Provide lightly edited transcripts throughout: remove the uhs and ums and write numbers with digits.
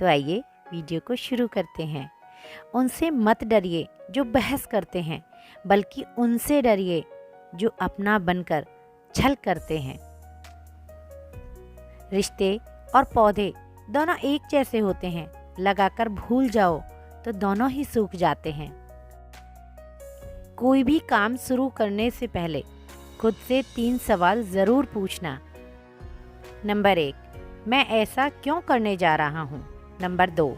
तो आइए वीडियो को शुरू करते हैं। उनसे मत डरिए जो बहस करते हैं, बल्कि उनसे डरिए जो अपना बनकर छल करते हैं। रिश्ते और पौधे दोनों एक जैसे होते हैं, लगाकर भूल जाओ तो दोनों ही सूख जाते हैं। कोई भी काम शुरू करने से पहले खुद से 3 सवाल ज़रूर पूछना। नंबर 1, मैं ऐसा क्यों करने जा रहा हूँ। नंबर 2,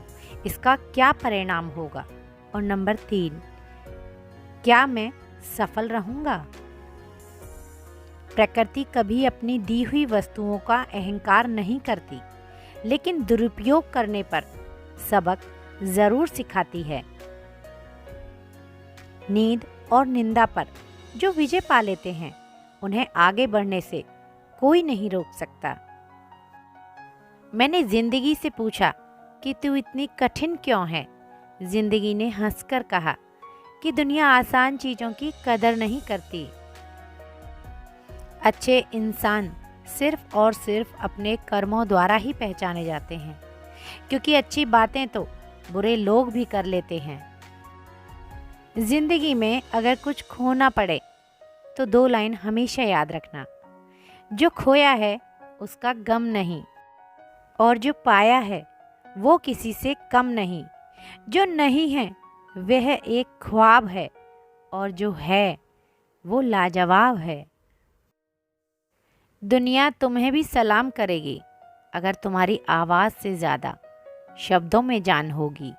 इसका क्या परिणाम होगा। और नंबर 3, क्या मैं सफल रहूँगा। प्रकृति कभी अपनी दी हुई वस्तुओं का अहंकार नहीं करती, लेकिन दुरुपयोग करने पर सबक ज़रूर सिखाती है। नींद और निंदा पर जो विजय पा लेते हैं, उन्हें आगे बढ़ने से कोई नहीं रोक सकता। मैंने जिंदगी से पूछा कि तू इतनी कठिन क्यों है। जिंदगी ने हंसकर कहा कि दुनिया आसान चीज़ों की कदर नहीं करती। अच्छे इंसान सिर्फ और सिर्फ अपने कर्मों द्वारा ही पहचाने जाते हैं, क्योंकि अच्छी बातें तो बुरे लोग भी कर लेते हैं। जिंदगी में अगर कुछ खोना पड़े तो 2 लाइन हमेशा याद रखना। जो खोया है उसका गम नहीं, और जो पाया है वो किसी से कम नहीं। जो नहीं है वह एक ख्वाब है, और जो है वो लाजवाब है। दुनिया तुम्हें भी सलाम करेगी अगर तुम्हारी आवाज़ से ज़्यादा शब्दों में जान होगी।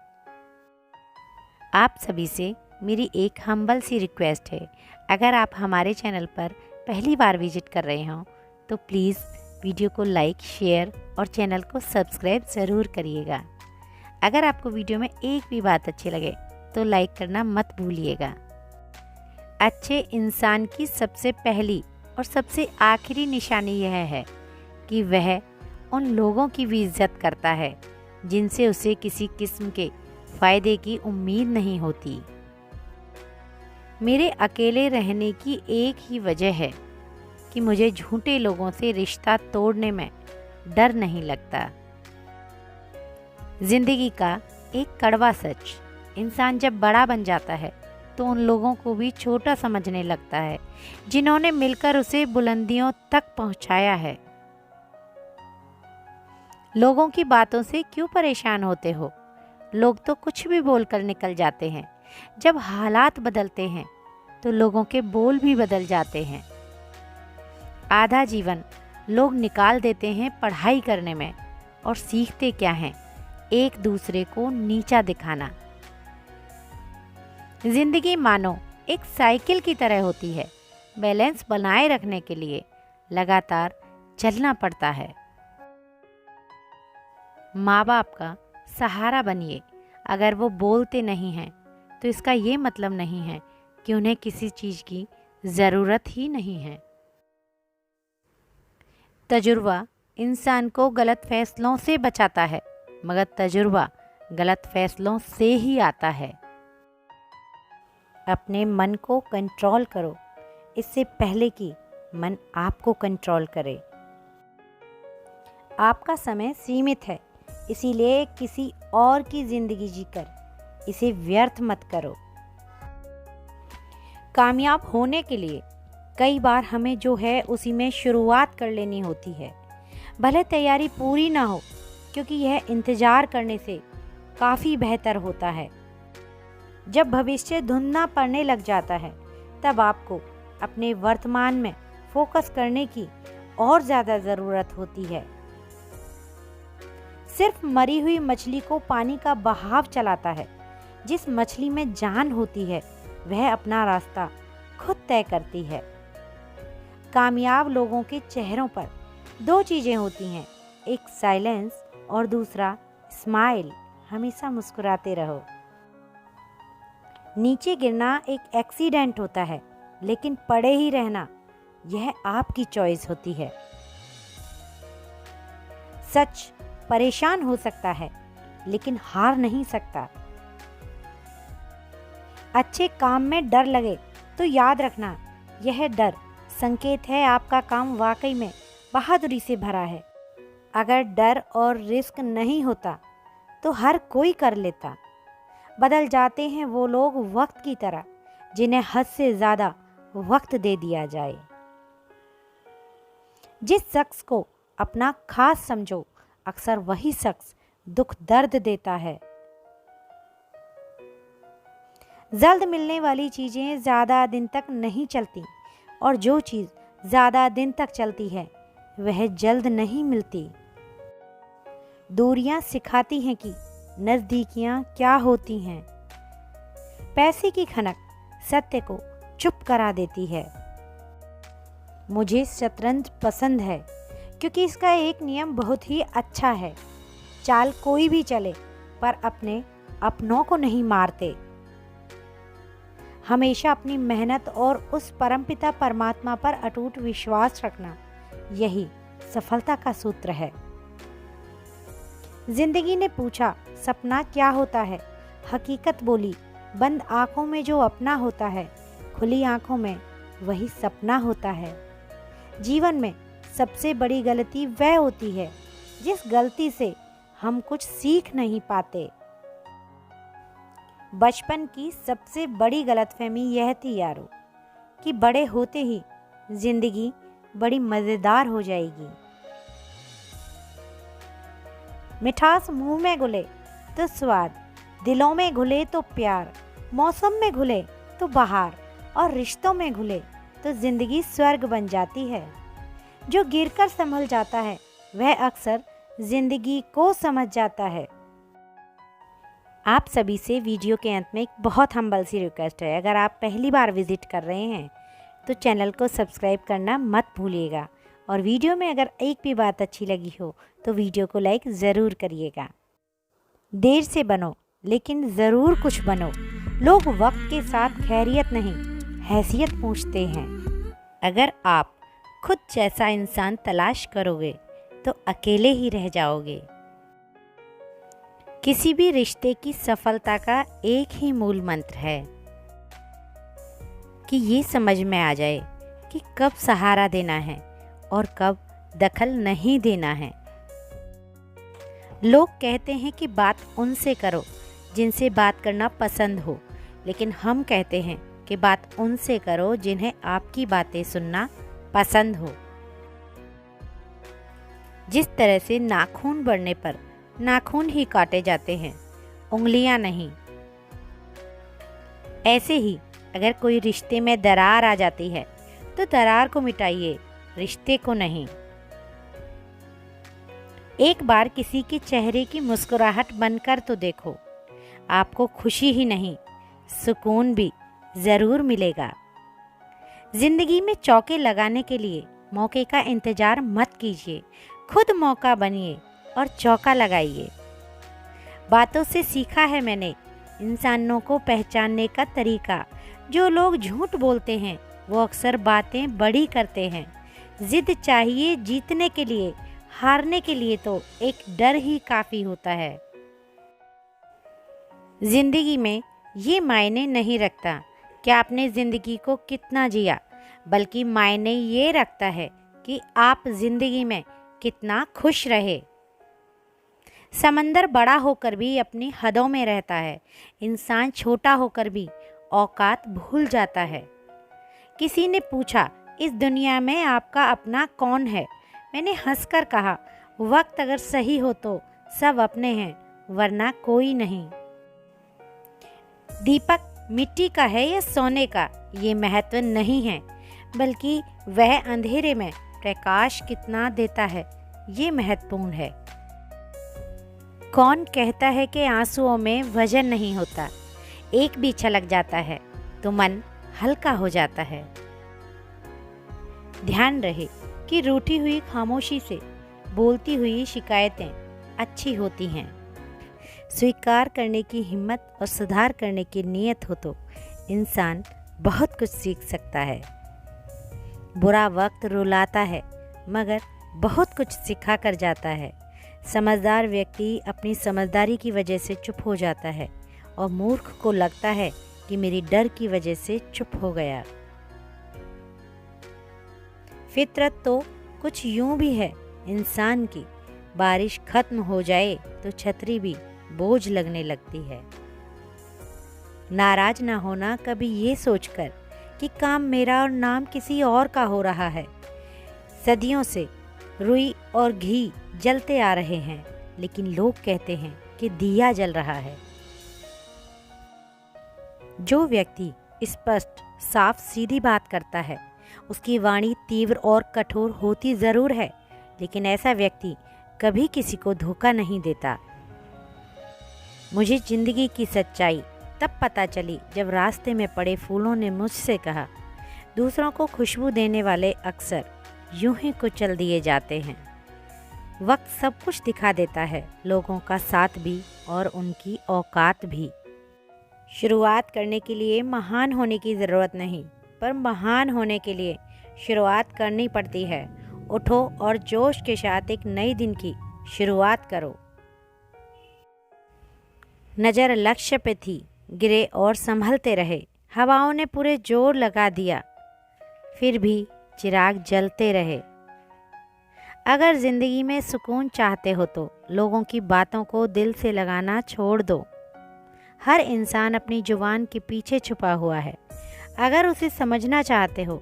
आप सभी से मेरी एक हम्बल सी रिक्वेस्ट है, अगर आप हमारे चैनल पर पहली बार विजिट कर रहे हो तो प्लीज़ वीडियो को लाइक, शेयर और चैनल को सब्सक्राइब ज़रूर करिएगा। अगर आपको वीडियो में एक भी बात अच्छी लगे तो लाइक करना मत भूलिएगा। अच्छे इंसान की सबसे पहली और सबसे आखिरी निशानी यह है कि वह उन लोगों की भी इज्जत करता है जिनसे उसे किसी किस्म के फ़ायदे की उम्मीद नहीं होती। मेरे अकेले रहने की एक ही वजह है कि मुझे झूठे लोगों से रिश्ता तोड़ने में डर नहीं लगता। जिंदगी का एक कड़वा सच, इंसान जब बड़ा बन जाता है तो उन लोगों को भी छोटा समझने लगता है जिन्होंने मिलकर उसे बुलंदियों तक पहुंचाया है। लोगों की बातों से क्यों परेशान होते हो? लोग तो कुछ भी बोलकर निकल जाते हैं। जब हालात बदलते हैं तो लोगों के बोल भी बदल जाते हैं। आधा जीवन लोग निकाल देते हैं पढ़ाई करने में, और सीखते क्या हैं? एक दूसरे को नीचा दिखाना। जिंदगी मानो एक साइकिल की तरह होती है। बैलेंस बनाए रखने के लिए लगातार चलना पड़ता है। माँ बाप का सहारा बनिए। अगर वो बोलते नहीं हैं तो इसका ये मतलब नहीं है कि उन्हें किसी चीज़ की ज़रूरत ही नहीं है। तजुर्बा इंसान को गलत फैसलों से बचाता है, मगर तजुर्बा गलत फैसलों से ही आता है। अपने मन को कंट्रोल करो, इससे पहले कि मन आपको कंट्रोल करे। आपका समय सीमित है, इसीलिए किसी और की ज़िंदगी जीकर इसे व्यर्थ मत करो। कामयाब होने के लिए कई बार हमें जो है उसी में शुरुआत कर लेनी होती है, भले तैयारी पूरी ना हो, क्योंकि यह इंतज़ार करने से काफ़ी बेहतर होता है। जब भविष्य धुंधला पड़ने लग जाता है तब आपको अपने वर्तमान में फोकस करने की और ज़्यादा ज़रूरत होती है। सिर्फ मरी हुई मछली को पानी का बहाव चलाता है। जिस मछली में जान होती है वह अपना रास्ता खुद तय करती है। कामयाब लोगों के चेहरों पर 2 चीज़ें होती हैं, एक साइलेंस और दूसरा स्माइल। हमेशा मुस्कुराते रहो। नीचे गिरना एक एक्सीडेंट होता है, लेकिन पड़े ही रहना यह आपकी चॉइस होती है। सच परेशान हो सकता है, लेकिन हार नहीं सकता। अच्छे काम में डर लगे तो याद रखना, यह डर संकेत है आपका काम वाकई में बहादुरी से भरा है। अगर डर और रिस्क नहीं होता तो हर कोई कर लेता। बदल जाते हैं वो लोग वक्त की तरह जिन्हें हद से ज़्यादा वक्त दे दिया जाए। जिस शख्स को अपना खास समझो, अक्सर वही शख्स दुख दर्द देता है। जल्द मिलने वाली चीज़ें ज़्यादा दिन तक नहीं चलती और जो चीज़ ज़्यादा दिन तक चलती है वह जल्द नहीं मिलती। दूरियां सिखाती हैं कि नज़दीकियां क्या होती हैं। पैसे की खनक सत्य को चुप करा देती है। मुझे शतरंज पसंद है क्योंकि इसका एक नियम बहुत ही अच्छा है। चाल कोई भी चले पर अपने अपनों को नहीं मारते। हमेशा अपनी मेहनत और उस परमपिता परमात्मा पर अटूट विश्वास रखना, यही सफलता का सूत्र है। जिंदगी ने पूछा, सपना क्या होता है? हकीकत बोली, बंद आंखों में जो अपना होता है, खुली आंखों में वही सपना होता है। जीवन में सबसे बड़ी गलती वह होती है जिस गलती से हम कुछ सीख नहीं पाते। बचपन की सबसे बड़ी गलतफहमी यह थी यारो कि बड़े होते ही जिंदगी बड़ी मज़ेदार हो जाएगी। मिठास मुंह में घुले तो स्वाद, दिलों में घुले तो प्यार, मौसम में घुले तो बहार और रिश्तों में घुले तो जिंदगी स्वर्ग बन जाती है। जो गिरकर संभल जाता है वह अक्सर जिंदगी को समझ जाता है। आप सभी से वीडियो के अंत में एक बहुत हम्बल सी रिक्वेस्ट है। अगर आप पहली बार विजिट कर रहे हैं तो चैनल को सब्सक्राइब करना मत भूलिएगा और वीडियो में अगर एक भी बात अच्छी लगी हो तो वीडियो को लाइक ज़रूर करिएगा। देर से बनो लेकिन ज़रूर कुछ बनो। लोग वक्त के साथ खैरियत नहीं, हैसियत पूछते हैं। अगर आप खुद जैसा इंसान तलाश करोगे तो अकेले ही रह जाओगे। किसी भी रिश्ते की सफलता का एक ही मूल मंत्र है कि ये समझ में आ जाए कि कब सहारा देना है और कब दखल नहीं देना है। लोग कहते हैं कि बात उनसे करो जिनसे बात करना पसंद हो, लेकिन हम कहते हैं कि बात उनसे करो जिन्हें आपकी बातें सुनना पसंद हो। जिस तरह से नाखून बढ़ने पर नाखून ही काटे जाते हैं, उंगलियां नहीं, ऐसे ही अगर कोई रिश्ते में दरार आ जाती है तो दरार को मिटाइए, रिश्ते को नहीं। एक बार किसी के चेहरे की मुस्कुराहट बनकर तो देखो, आपको खुशी ही नहीं सुकून भी ज़रूर मिलेगा। जिंदगी में चौके लगाने के लिए मौके का इंतज़ार मत कीजिए, खुद मौका बनिए और चौका लगाइए। बातों से सीखा है मैंने इंसानों को पहचानने का तरीका। जो लोग झूठ बोलते हैं वो अक्सर बातें बड़ी करते हैं। जिद चाहिए जीतने के लिए, हारने के लिए तो एक डर ही काफ़ी होता है। जिंदगी में ये मायने नहीं रखता कि आपने ज़िंदगी को कितना जिया, बल्कि मायने ये रखता है कि आप ज़िंदगी में कितना खुश रहे। समंदर बड़ा होकर भी अपनी हदों में रहता है, इंसान छोटा होकर भी औकात भूल जाता है। किसी ने पूछा, इस दुनिया में आपका अपना कौन है? मैंने हंसकर कहा, वक्त अगर सही हो तो सब अपने हैं, वरना कोई नहीं। दीपक मिट्टी का है या सोने का, ये महत्व नहीं है, बल्कि वह अंधेरे में प्रकाश कितना देता है, ये महत्वपूर्ण है। कौन कहता है कि आंसुओं में वजन नहीं होता? एक भी छलक जाता है तो मन हल्का हो जाता है। ध्यान रहे कि रूठी हुई खामोशी से बोलती हुई शिकायतें अच्छी होती हैं। स्वीकार करने की हिम्मत और सुधार करने की नीयत हो तो इंसान बहुत कुछ सीख सकता है। बुरा वक्त रुलाता है मगर बहुत कुछ सिखा कर जाता है। समझदार व्यक्ति अपनी समझदारी की वजह से चुप हो जाता है और मूर्ख को लगता है कि मेरी डर की वजह से चुप हो गया। फितरत तो कुछ यूं भी है इंसान की, बारिश खत्म हो जाए तो छतरी भी बोझ लगने लगती है। नाराज ना होना कभी ये सोचकर कि काम मेरा और नाम किसी और का हो रहा है। सदियों से रुई और घी जलते आ रहे हैं, लेकिन लोग कहते हैं कि दिया जल रहा है। जो व्यक्ति स्पष्ट, साफ, सीधी बात करता है, उसकी वाणी तीव्र और कठोर होती ज़रूर है, लेकिन ऐसा व्यक्ति कभी किसी को धोखा नहीं देता। मुझे ज़िंदगी की सच्चाई तब पता चली जब रास्ते में पड़े फूलों ने मुझसे कहा, दूसरों को खुशबू देने वाले अक्सर यूं ही कुचल दिए जाते हैं। वक्त सब कुछ दिखा देता है, लोगों का साथ भी और उनकी औकात भी। शुरुआत करने के लिए महान होने की ज़रूरत नहीं, पर महान होने के लिए शुरुआत करनी पड़ती है। उठो और जोश के साथ एक नई दिन की शुरुआत करो। नज़र लक्ष्य पे थी, गिरे और संभलते रहे। हवाओं ने पूरे जोर लगा दिया, फिर भी चिराग जलते रहे। अगर ज़िंदगी में सुकून चाहते हो तो लोगों की बातों को दिल से लगाना छोड़ दो। हर इंसान अपनी जुबान के पीछे छुपा हुआ है। अगर उसे समझना चाहते हो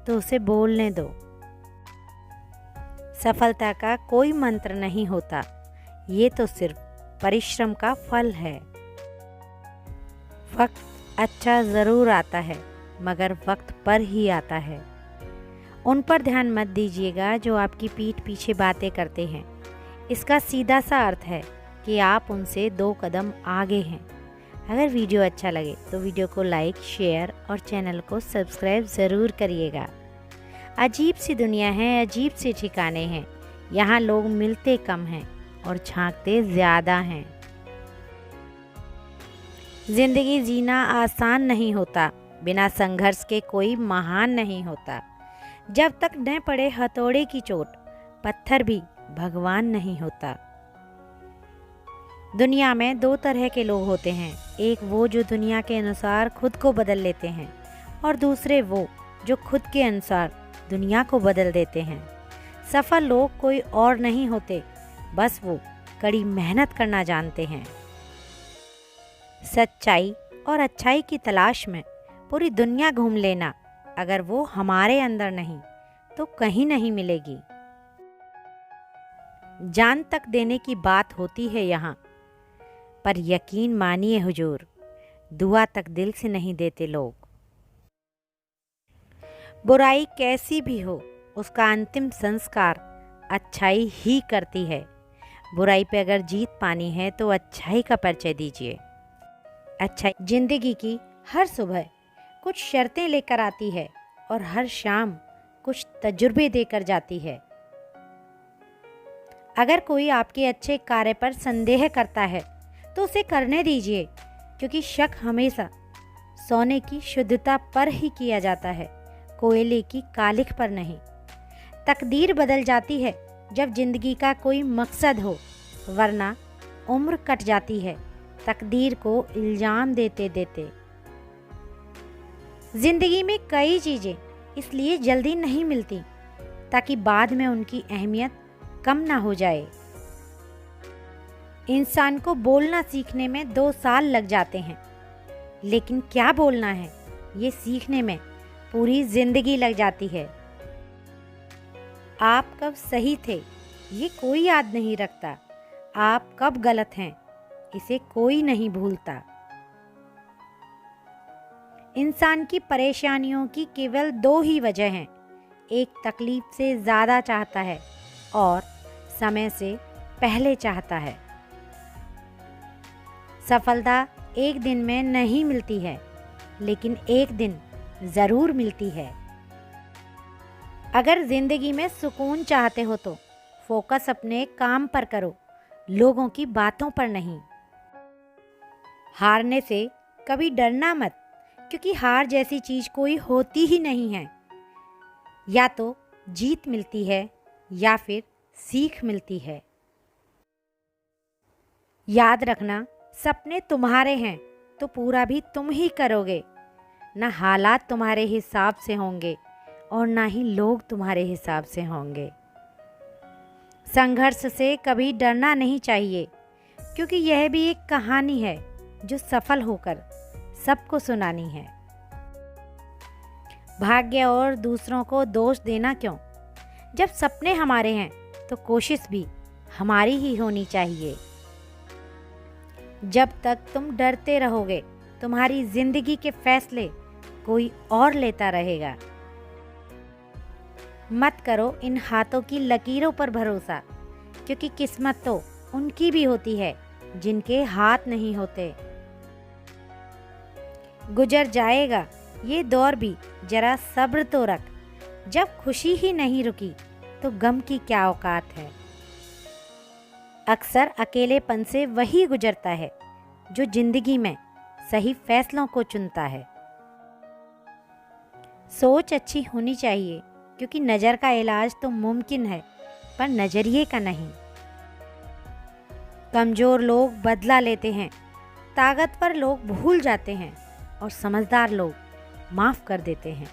तो उसे बोलने दो। सफलता का कोई मंत्र नहीं होता, ये तो सिर्फ परिश्रम का फल है। वक्त अच्छा ज़रूर आता है, मगर वक्त पर ही आता है। उन पर ध्यान मत दीजिएगा जो आपकी पीठ पीछे बातें करते हैं। इसका सीधा सा अर्थ है कि आप उनसे 2 कदम आगे हैं। अगर वीडियो अच्छा लगे तो वीडियो को लाइक, शेयर और चैनल को सब्सक्राइब ज़रूर करिएगा। अजीब सी दुनिया है, अजीब से ठिकाने हैं। यहाँ लोग मिलते कम हैं और झांकते ज़्यादा हैं। ज़िंदगी जीना आसान नहीं होता, बिना संघर्ष के कोई महान नहीं होता। जब तक न पड़े हथौड़े की चोट, पत्थर भी भगवान नहीं होता। दुनिया में 2 तरह के लोग होते हैं, एक वो जो दुनिया के अनुसार खुद को बदल लेते हैं, और दूसरे वो जो खुद के अनुसार दुनिया को बदल देते हैं। सफल लोग कोई और नहीं होते, बस वो कड़ी मेहनत करना जानते हैं। सच्चाई और अच्छाई की तलाश में पूरी दुनिया घूम लेना, अगर वो हमारे अंदर नहीं तो कहीं नहीं मिलेगी। जान तक देने की बात होती है यहाँ, पर यकीन मानिए हुजूर, दुआ तक दिल से नहीं देते लोग। बुराई कैसी भी हो, उसका अंतिम संस्कार अच्छाई ही करती है। बुराई पे अगर जीत पानी है तो अच्छाई का परिचय दीजिए। अच्छाई जिंदगी की हर सुबह कुछ शर्तें लेकर आती है और हर शाम कुछ तजुर्बे देकर जाती है। अगर कोई आपके अच्छे कार्य पर संदेह करता है तो उसे करने दीजिए, क्योंकि शक हमेशा सोने की शुद्धता पर ही किया जाता है, कोयले की कालिख पर नहीं। तकदीर बदल जाती है जब जिंदगी का कोई मकसद हो, वरना उम्र कट जाती है तकदीर को इल्जाम देते देते। जिंदगी में कई चीज़ें इसलिए जल्दी नहीं मिलती ताकि बाद में उनकी अहमियत कम ना हो जाए। इंसान को बोलना सीखने में 2 साल लग जाते हैं, लेकिन क्या बोलना है ये सीखने में पूरी जिंदगी लग जाती है। आप कब सही थे ये कोई याद नहीं रखता, आप कब गलत हैं इसे कोई नहीं भूलता। इंसान की परेशानियों की केवल 2 ही वजह हैं, एक तकलीफ से ज़्यादा चाहता है और समय से पहले चाहता है। सफलता एक दिन में नहीं मिलती है, लेकिन एक दिन ज़रूर मिलती है। अगर ज़िंदगी में सुकून चाहते हो तो फोकस अपने काम पर करो, लोगों की बातों पर नहीं। हारने से कभी डरना मत, क्योंकि हार जैसी चीज़ कोई होती ही नहीं है। या तो जीत मिलती है या फिर सीख मिलती है। याद रखना, सपने तुम्हारे हैं तो पूरा भी तुम ही करोगे। ना हालात तुम्हारे हिसाब से होंगे और ना ही लोग तुम्हारे हिसाब से होंगे। संघर्ष से कभी डरना नहीं चाहिए, क्योंकि यह भी एक कहानी है जो सफल होकर सबको सुनानी है। भाग्य और दूसरों को दोष देना क्यों? जब सपने हमारे हैं तो कोशिश भी हमारी ही होनी चाहिए। जब तक तुम डरते रहोगे तुम्हारी जिंदगी के फैसले कोई और लेता रहेगा। मत करो इन हाथों की लकीरों पर भरोसा, क्योंकि किस्मत तो उनकी भी होती है जिनके हाथ नहीं होते। गुजर जाएगा ये दौर भी, जरा सब्र तो रख। जब खुशी ही नहीं रुकी तो गम की क्या औकात है। अक्सर अकेलेपन से वही गुजरता है जो जिंदगी में सही फैसलों को चुनता है। सोच अच्छी होनी चाहिए, क्योंकि नज़र का इलाज तो मुमकिन है पर नज़रिए का नहीं। कमज़ोर लोग बदला लेते हैं, ताकतवर लोग भूल जाते हैं और समझदार लोग माफ़ कर देते हैं।